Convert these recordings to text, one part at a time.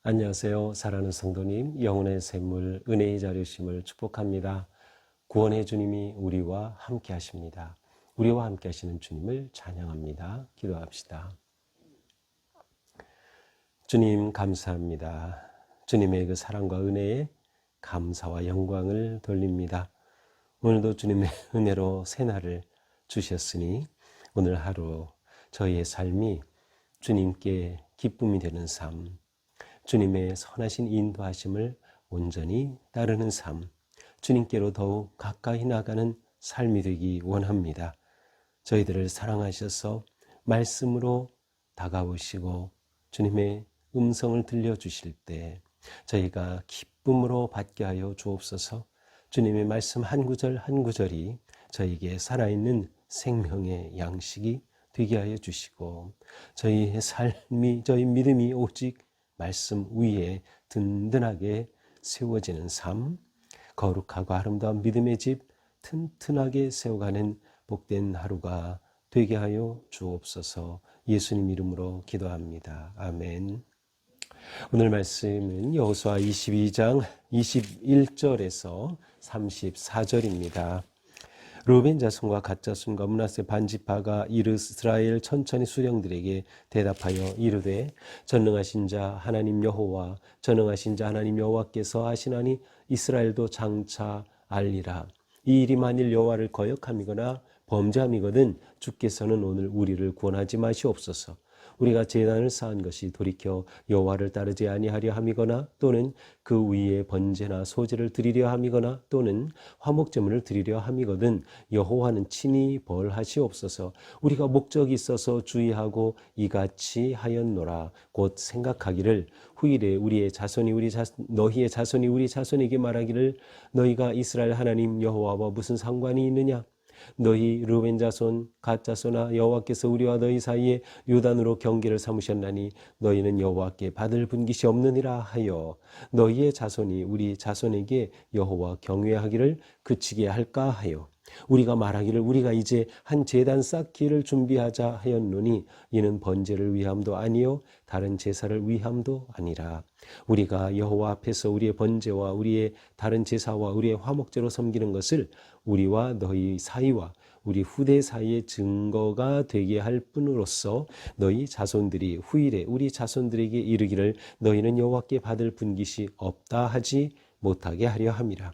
안녕하세요. 사랑하는 성도님, 영혼의 샘물, 은혜의 자료심을 축복합니다. 구원의 주님이 우리와 함께 하십니다. 우리와 함께 하시는 주님을 찬양합니다. 기도합시다. 주님 감사합니다. 주님의 그 사랑과 은혜에 감사와 영광을 돌립니다. 오늘도 주님의 은혜로 새날을 주셨으니 오늘 하루 저희의 삶이 주님께 기쁨이 되는 삶, 주님의 선하신 인도하심을 온전히 따르는 삶, 주님께로 더욱 가까이 나가는 삶이 되기 원합니다. 저희들을 사랑하셔서 말씀으로 다가오시고 주님의 음성을 들려주실 때 저희가 기쁨으로 받게 하여 주옵소서. 주님의 말씀 한 구절 한 구절이 저희에게 살아있는 생명의 양식이 되게 하여 주시고 저희의 삶이, 저희 믿음이 오직 말씀 위에 든든하게 세워지는 삶, 거룩하고 아름다운 믿음의 집 튼튼하게 세워가는 복된 하루가 되게 하여 주옵소서. 예수님 이름으로 기도합니다. 아멘. 오늘 말씀은 여호수아 22장 21절에서 34절입니다. 르우벤 자손과 갓 자손과 므낫세 반지파가 이스라엘 천천히 수령들에게 대답하여 이르되 전능하신 자 하나님 여호와 전능하신 자 하나님 여호와께서 하시나니 이스라엘도 장차 알리라. 이 일이 만일 여호와를 거역함이거나 범죄함이거든 주께서는 오늘 우리를 구원하지 마시옵소서. 우리가 제단을 쌓은 것이 돌이켜 여호와를 따르지 아니하려 함이거나 또는 그 위에 번제나 소제를 드리려 함이거나 또는 화목제물을 드리려 함이거든 여호와는 친히 벌하시옵소서. 우리가 목적이 있어서 주의하고 이같이 하였노라. 곧 생각하기를 후일에 우리의 자손이 너희의 자손이 우리 자손에게 말하기를 너희가 이스라엘 하나님 여호와와 무슨 상관이 있느냐. 너희 르우벤 자손 갓 자손아 여호와께서 우리와 너희 사이에 요단으로 경계를 삼으셨나니 너희는 여호와께 받을 분깃이 없느니라 하여 너희의 자손이 우리 자손에게 여호와 경외하기를 그치게 할까 하여 우리가 말하기를 우리가 이제 한 제단 쌓기를 준비하자 하였노니 이는 번제를 위함도 아니요 다른 제사를 위함도 아니라 우리가 여호와 앞에서 우리의 번제와 우리의 다른 제사와 우리의 화목제로 섬기는 것을 우리와 너희 사이와 우리 후대 사이의 증거가 되게 할 뿐으로써 너희 자손들이 후일에 우리 자손들에게 이르기를 너희는 여호와께 받을 분깃이 없다 하지 못하게 하려 함이라.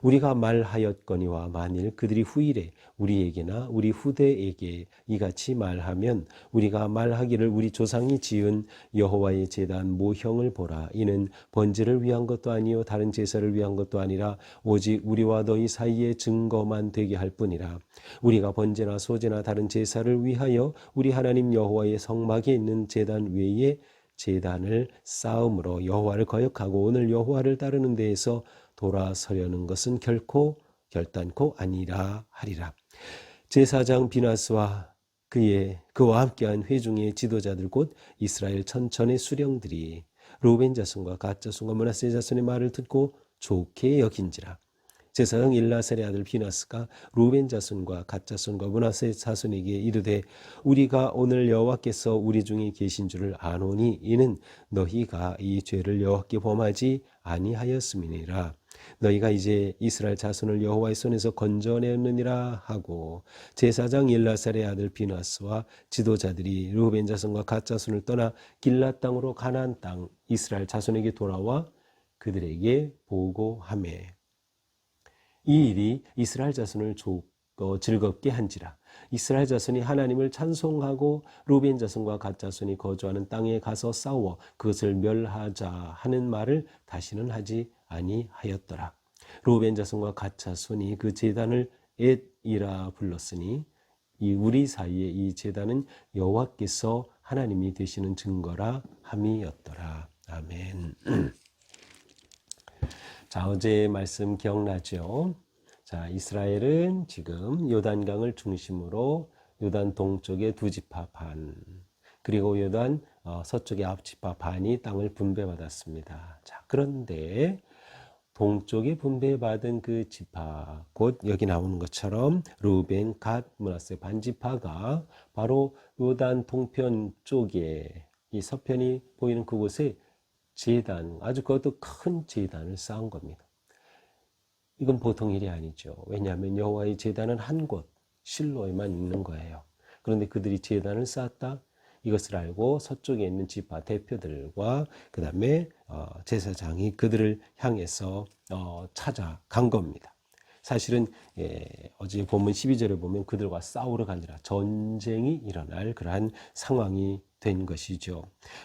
우리가 말하였거니와 만일 그들이 후일에 우리에게나 우리 후대에게 이같이 말하면 우리가 말하기를 우리 조상이 지은 여호와의 제단 모형을 보라. 이는 번제를 위한 것도 아니요 다른 제사를 위한 것도 아니라 오직 우리와 너희 사이의 증거만 되게 할 뿐이라. 우리가 번제나 소제나 다른 제사를 위하여 우리 하나님 여호와의 성막에 있는 제단 외에 제단을 쌓음으로 여호와를 거역하고 오늘 여호와를 따르는 데에서 돌아서려는 것은 결단코 아니라 하리라. 제사장 비나스와 그와 함께한 회중의 지도자들 곧 이스라엘 천천의 수령들이 르우벤 자손과 갓 자손과 므낫세 자손의 말을 듣고 좋게 여긴지라. 제사장 일라셀의 아들 비나스가 르우벤 자손과 갓 자손과 므낫세 자손에게 이르되 우리가 오늘 여호와께서 우리 중에 계신 줄을 아노니 이는 너희가 이 죄를 여호와께 범하지 아니하였음이니라. 너희가 이제 이스라엘 자손을 여호와의 손에서 건져내었느니라 하고 제사장 일라살의 아들 비나스와 지도자들이 르우벤 자손과 갓 자손을 떠나 길앗 땅으로 가나안 땅 이스라엘 자손에게 돌아와 그들에게 보고하매 이 일이 이스라엘 자손을 즐겁게 한지라. 이스라엘 자손이 하나님을 찬송하고 르우벤 자손과 갓 자손이 거주하는 땅에 가서 싸워 그것을 멸하자 하는 말을 다시는 하지 아니하였더라. 르우벤 자손과 갓 자손이 그 제단을 엣이라 불렀으니 우리 사이에 이 제단은 여호와께서 하나님이 되시는 증거라 함이었더라. 아멘. 자, 어제의 말씀 기억나죠? 자, 이스라엘은 지금 요단강을 중심으로 요단 동쪽의 두 지파 반, 그리고 요단 서쪽의 아홉 지파 반이 땅을 분배받았습니다. 자, 그런데 동쪽에 분배받은 그 지파, 곧 여기 나오는 것처럼 루벤, 갓, 므낫세 반지파가 바로 요단 동편 쪽에 이 서편이 보이는 그곳에 제단, 아주 그것도 큰 제단을 쌓은 겁니다. 이건 보통 일이 아니죠. 왜냐하면 여호와의 제단은 한 곳, 실로에만 있는 거예요. 그런데 그들이 제단을 쌓았다. 이것을 알고 서쪽에 있는 지파 대표들과 그 다음에 제사장이 그들을 향해서 찾아간 겁니다. 사실은 어제 본문 12절에 보면 그들과 싸우러 가니라 전쟁이 일어날 그러한 상황이 된 것이죠.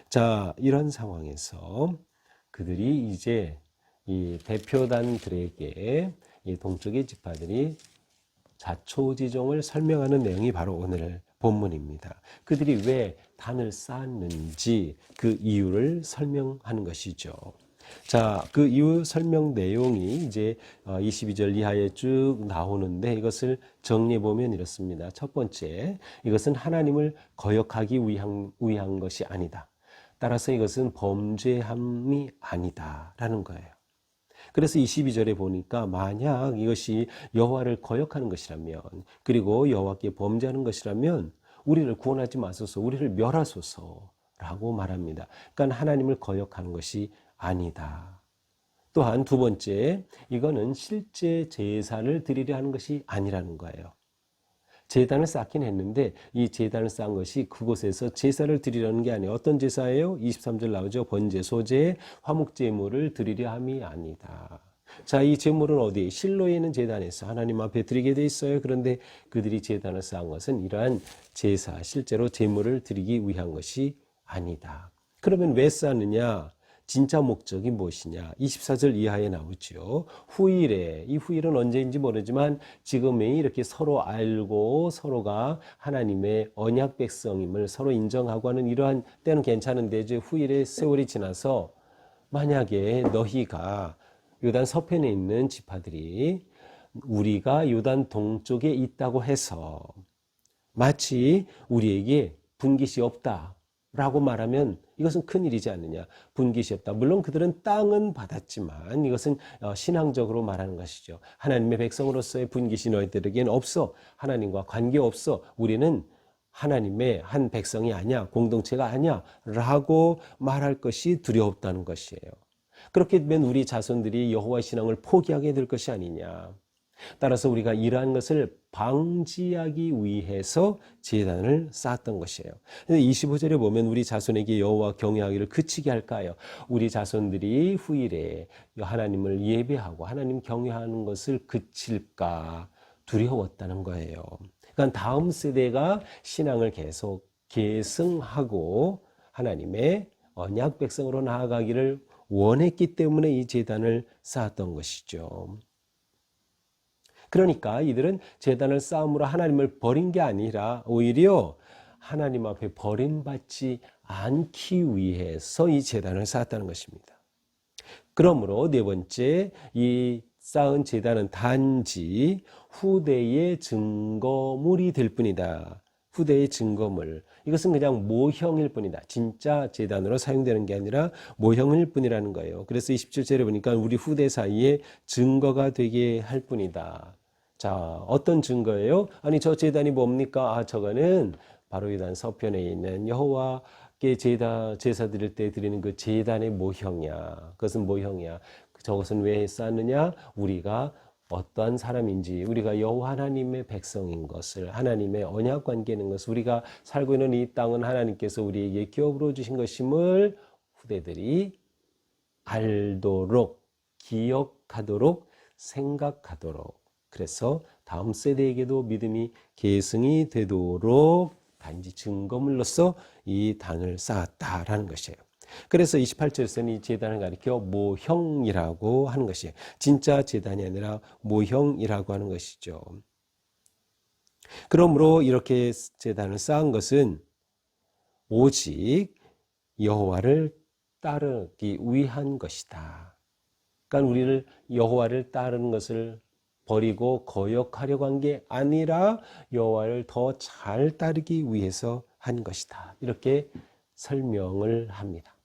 자, 이런 상황에서 그들이 이제 이 대표단들에게 이 동쪽의 지파들이 자초지종을 설명하는 내용이 바로 오늘 본문입니다. 그들이 왜 단을 쌓았는지 그 이유를 설명하는 것이죠. 자, 그 이유 설명 내용이 이제 22절 이하에 쭉 나오는데 이것을 정리해 보면 이렇습니다. 첫 번째, 이것은 하나님을 거역하기 위한 것이 아니다. 따라서 이것은 범죄함이 아니다라는 거예요. 그래서 22절에 보니까 만약 이것이 여호와를 거역하는 것이라면, 그리고 여호와께 범죄하는 것이라면 우리를 구원하지 마소서, 우리를 멸하소서라고 말합니다. 그러니까 하나님을 거역하는 것이 아니다. 또한 두 번째, 이거는 실제 제사를 드리려 하는 것이 아니라는 거예요. 제단을 쌓긴 했는데 이 제단을 쌓은 것이 그곳에서 제사를 드리려는 게 아니에요. 어떤 제사예요? 23절 나오죠. 번제, 소제, 화목제물을 드리려 함이 아니다. 자, 이 제물은 어디? 실로에 있는 제단에서 하나님 앞에 드리게 돼 있어요. 그런데 그들이 제단을 쌓은 것은 이러한 제사, 실제로 제물을 드리기 위한 것이 아니다. 그러면 왜 쌓느냐? 진짜 목적이 무엇이냐? 24절 이하에 나오죠. 후일에, 이 후일은 언제인지 모르지만 지금이 이렇게 서로 알고 서로가 하나님의 언약 백성임을 서로 인정하고 하는 이러한 때는 괜찮은데 이제 후일의 세월이 지나서 만약에 너희가 요단 서편에 있는 지파들이 우리가 요단 동쪽에 있다고 해서 마치 우리에게 분깃이 없다 라고 말하면 이것은 큰일이지 않느냐. 분깃이 없다. 물론 그들은 땅은 받았지만 이것은 신앙적으로 말하는 것이죠. 하나님의 백성으로서의 분깃이 너희들에게는 없어. 하나님과 관계없어. 우리는 하나님의 한 백성이 아니야. 공동체가 아니야. 라고 말할 것이 두려웠다는 것이에요. 그렇게 되면 우리 자손들이 여호와 신앙을 포기하게 될 것이 아니냐. 따라서 우리가 이러한 것을 방지하기 위해서 제단을 쌓았던 것이에요. 25절에 보면 우리 자손에게 여호와 경외하기를 그치게 할까요? 우리 자손들이 후일에 하나님을 예배하고 하나님 경외하는 것을 그칠까 두려웠다는 거예요. 그러니까 다음 세대가 신앙을 계속 계승하고 하나님의 언약 백성으로 나아가기를 원했기 때문에 이 제단을 쌓았던 것이죠. 그러니까 이들은 제단을 쌓음으로 하나님을 버린 게 아니라 오히려 하나님 앞에 버림받지 않기 위해서 이 제단을 쌓았다는 것입니다. 그러므로 네 번째, 이 쌓은 제단은 단지 후대의 증거물이 될 뿐이다. 후대의 증거물. 이것은 그냥 모형일 뿐이다. 진짜 제단으로 사용되는 게 아니라 모형일 뿐이라는 거예요. 그래서 27절에 보니까 우리 후대 사이에 증거가 되게 할 뿐이다. 자, 어떤 증거예요? 아니, 저 제단이 뭡니까? 아, 저거는 바로 요단 서편에 있는 여호와께 제사 드릴 때 드리는 그 제단의 모형이야. 그것은 모형이야. 저것은 왜 쌓느냐? 우리가 어떠한 사람인지, 우리가 여호와 하나님의 백성인 것을, 하나님의 언약 관계인 것을, 우리가 살고 있는 이 땅은 하나님께서 우리에게 기업으로 주신 것임을 후대들이 알도록, 기억하도록, 생각하도록, 그래서 다음 세대에게도 믿음이 계승이 되도록 단지 증거물로서 이 단을 쌓았다라는 것이에요. 그래서 28절에서는 이 제단을 가리켜 모형이라고 하는 것이에요. 진짜 제단이 아니라 모형이라고 하는 것이죠. 그러므로 이렇게 제단을 쌓은 것은 오직 여호와를 따르기 위한 것이다. 그러니까 우리를 여호와를 따르는 것을 버리고 거역하려고 한 게 아니라 여호와를 더 잘 따르기 위해서 한 것이다. 이렇게 설명을 합니다.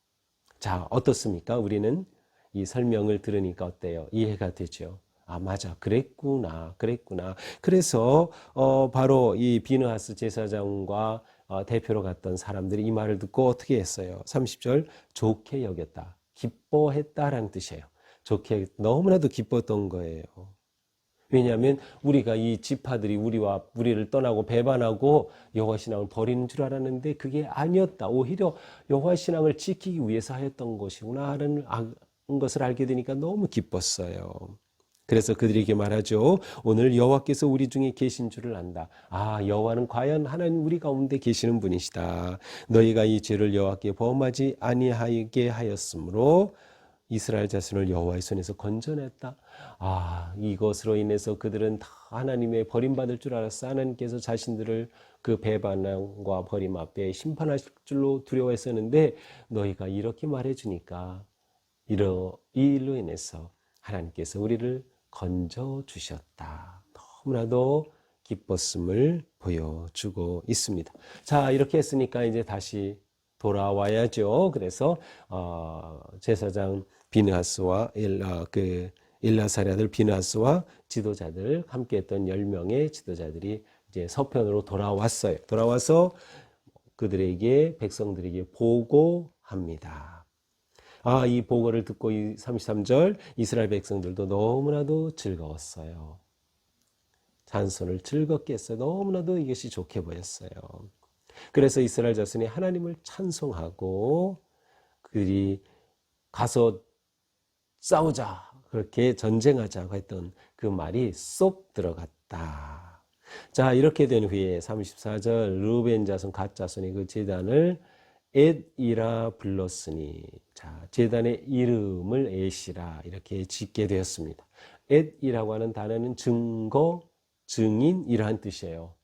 자, 어떻습니까? 우리는 이 설명을 들으니까 어때요? 이해가 되죠? 아, 맞아. 그랬구나. 그랬구나. 그래서 바로 이 비느하스 제사장과 대표로 갔던 사람들이 이 말을 듣고 어떻게 했어요? 30절, 좋게 여겼다. 기뻐했다라는 뜻이에요. 좋게, 너무나도 기뻤던 거예요. 왜냐하면 우리가 이 지파들이 우리를 떠나고 배반하고 여호와 신앙을 버리는 줄 알았는데 그게 아니었다. 오히려 여호와 신앙을 지키기 위해서 하였던 것이구나 하는 것을 알게 되니까 너무 기뻤어요. 그래서 그들에게 말하죠. 오늘 여호와께서 우리 중에 계신 줄을 안다. 아, 여호와는 과연 하나님 우리 가운데 계시는 분이시다. 너희가 이 죄를 여호와께 범하지 아니하게 하였으므로 이스라엘 자손을 여호와의 손에서 건져냈다. 아, 이것으로 인해서 그들은 다 하나님의 버림받을 줄 알았어. 하나님께서 자신들을 그 배반과 버림 앞에 심판하실 줄로 두려워했었는데 너희가 이렇게 말해주니까 이 일로 인해서 하나님께서 우리를 건져주셨다. 너무나도 기뻤음을 보여주고 있습니다. 자, 이렇게 했으니까 이제 다시 돌아와야죠. 그래서 제사장 비느하스와 엘라사의 아들 비느하스와 지도자들 함께했던 10명의 지도자들이 이제 서편으로 돌아왔어요. 돌아와서 그들에게 백성들에게 보고합니다. 아, 이 보고를 듣고 이 33절 이스라엘 백성들도 너무나도 즐거웠어요. 잔손을 즐겁게 했어요. 너무나도 이것이 좋게 보였어요. 그래서 이스라엘 자손이 하나님을 찬송하고 그들이 가서 싸우자, 그렇게 전쟁하자고 했던 그 말이 쏙 들어갔다. 자, 이렇게 된 후에 34절 르우벤 자손 갓 자손이 그 제단을 엣이라 불렀으니, 자, 제단의 이름을 엣이라 이렇게 짓게 되었습니다. 엣이라고 하는 단어는 증거, 증인 이러한 뜻이에요.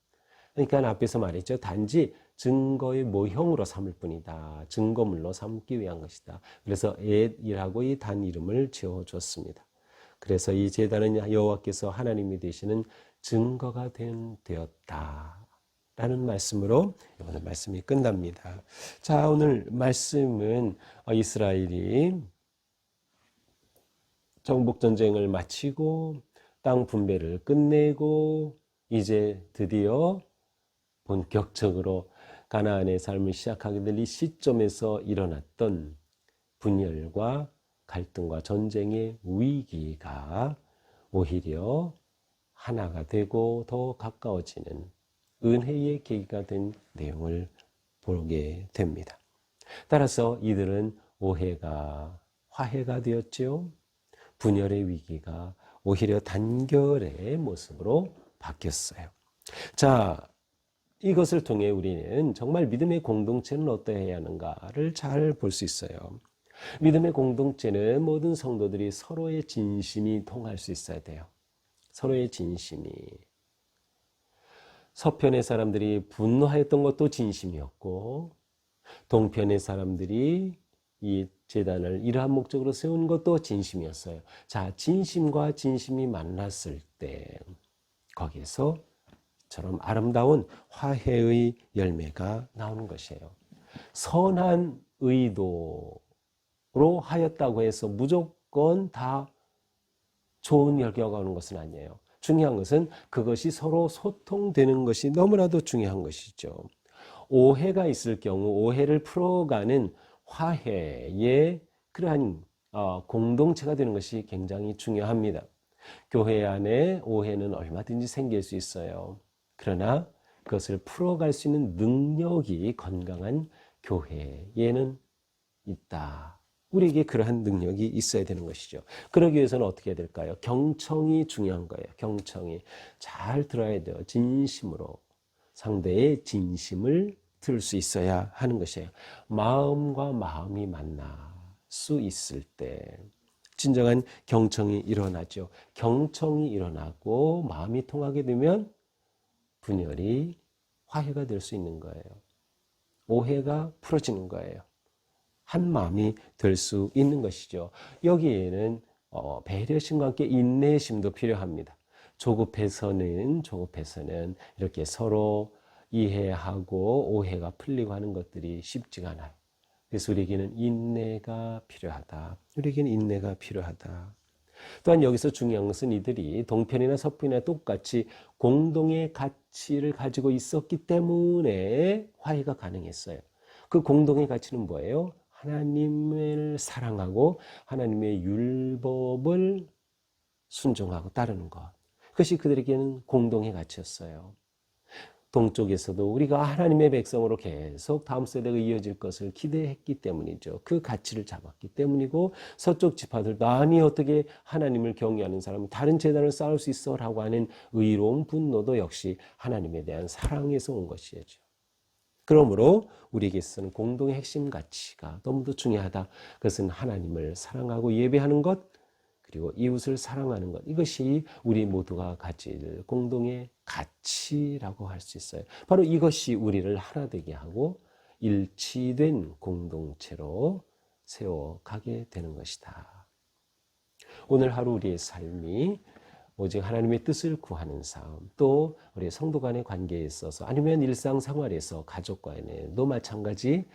그러니까 앞에서 말했죠. 단지 증거의 모형으로 삼을 뿐이다. 증거물로 삼기 위한 것이다. 그래서 엣이라고 이 단 이름을 지어줬습니다. 그래서 이 제단은 여호와께서 하나님이 되시는 증거가 되었다. 라는 말씀으로 오늘 말씀이 끝납니다. 자, 오늘 말씀은 이스라엘이 정복전쟁을 마치고 땅 분배를 끝내고 이제 드디어 본격적으로 가나안의 삶을 시작하게 될 이 시점에서 일어났던 분열과 갈등과 전쟁의 위기가 오히려 하나가 되고 더 가까워지는 은혜의 계기가 된 내용을 보게 됩니다. 따라서 이들은 오해가 화해가 되었지요. 분열의 위기가 오히려 단결의 모습으로 바뀌었어요. 자, 이것을 통해 우리는 정말 믿음의 공동체는 어떠해야 하는가를 잘 볼 수 있어요. 믿음의 공동체는 모든 성도들이 서로의 진심이 통할 수 있어야 돼요. 서로의 진심이. 서편의 사람들이 분노하였던 것도 진심이었고, 동편의 사람들이 이 제단을 이러한 목적으로 세운 것도 진심이었어요. 자, 진심과 진심이 만났을 때 거기에서 처럼 아름다운 화해의 열매가 나오는 것이에요. 선한 의도로 하였다고 해서 무조건 다 좋은 결과가 오는 것은 아니에요. 중요한 것은 그것이 서로 소통되는 것이 너무나도 중요한 것이죠. 오해가 있을 경우 오해를 풀어가는 화해의 그러한 공동체가 되는 것이 굉장히 중요합니다. 교회 안에 오해는 얼마든지 생길 수 있어요. 그러나 그것을 풀어갈 수 있는 능력이 건강한 교회에는 있다. 우리에게 그러한 능력이 있어야 되는 것이죠. 그러기 위해서는 어떻게 해야 될까요? 경청이 중요한 거예요. 경청이. 잘 들어야 돼요. 진심으로. 상대의 진심을 들을 수 있어야 하는 것이에요. 마음과 마음이 만날 수 있을 때 진정한 경청이 일어나죠. 경청이 일어나고 마음이 통하게 되면 분열이 화해가 될 수 있는 거예요. 오해가 풀어지는 거예요. 한 마음이 될 수 있는 것이죠. 여기에는 배려심과 함께 인내심도 필요합니다. 조급해서는 이렇게 서로 이해하고 오해가 풀리고 하는 것들이 쉽지가 않아요. 그래서 우리에게는 인내가 필요하다. 우리에게는 인내가 필요하다. 또한 여기서 중요한 것은 이들이 동편이나 서편이나 똑같이 공동의 가치를 가지고 있었기 때문에 화해가 가능했어요. 그 공동의 가치는 뭐예요? 하나님을 사랑하고 하나님의 율법을 순종하고 따르는 것. 그것이 그들에게는 공동의 가치였어요. 동쪽에서도 우리가 하나님의 백성으로 계속 다음 세대가 이어질 것을 기대했기 때문이죠. 그 가치를 잡았기 때문이고, 서쪽 지파들도 아니 어떻게 하나님을 경외하는 사람이 다른 제단을 쌓을 수 있어 라고 하는 의로운 분노도 역시 하나님에 대한 사랑에서 온 것이죠. 그러므로 우리에게서는 공동의 핵심 가치가 너무도 중요하다. 그것은 하나님을 사랑하고 예배하는 것, 그리고 이웃을 사랑하는 것, 이것이 우리 모두가 가질 공동의 가치라고 할 수 있어요. 바로 이것이 우리를 하나 되게 하고 일치된 공동체로 세워가게 되는 것이다. 오늘 하루 우리의 삶이 오직 하나님의 뜻을 구하는 삶, 또 우리 성도 간의 관계에 있어서 아니면 일상생활에서 가족과의도 마찬가지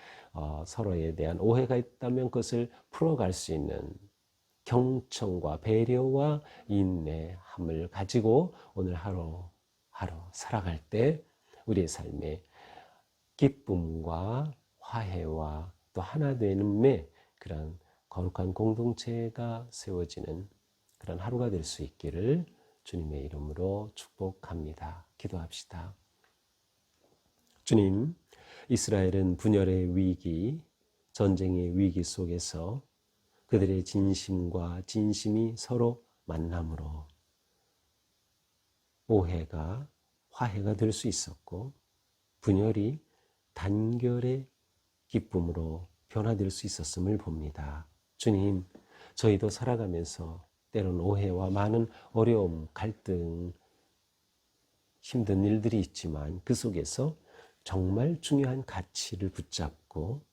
서로에 대한 오해가 있다면 그것을 풀어갈 수 있는 경청과 배려와 인내함을 가지고 오늘 하루 살아갈 때 우리의 삶에 기쁨과 화해와 또 하나 되는의 그런 거룩한 공동체가 세워지는 그런 하루가 될 수 있기를 주님의 이름으로 축복합니다. 기도합시다. 주님, 이스라엘은 분열의 위기, 전쟁의 위기 속에서 그들의 진심과 진심이 서로 만남으로 오해가 화해가 될 수 있었고, 분열이 단결의 기쁨으로 변화될 수 있었음을 봅니다. 주님, 저희도 살아가면서 때로는 오해와 많은 어려움, 갈등, 힘든 일들이 있지만 그 속에서 정말 중요한 가치를 붙잡고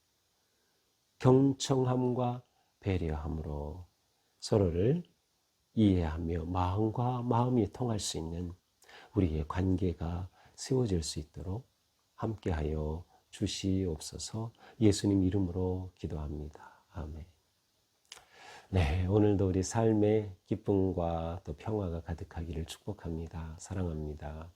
경청함과 배려함으로 서로를 이해하며 마음과 마음이 통할 수 있는 우리의 관계가 세워질 수 있도록 함께하여 주시옵소서. 예수님 이름으로 기도합니다. 아멘. 네, 오늘도 우리 삶에 기쁨과 또 평화가 가득하기를 축복합니다. 사랑합니다.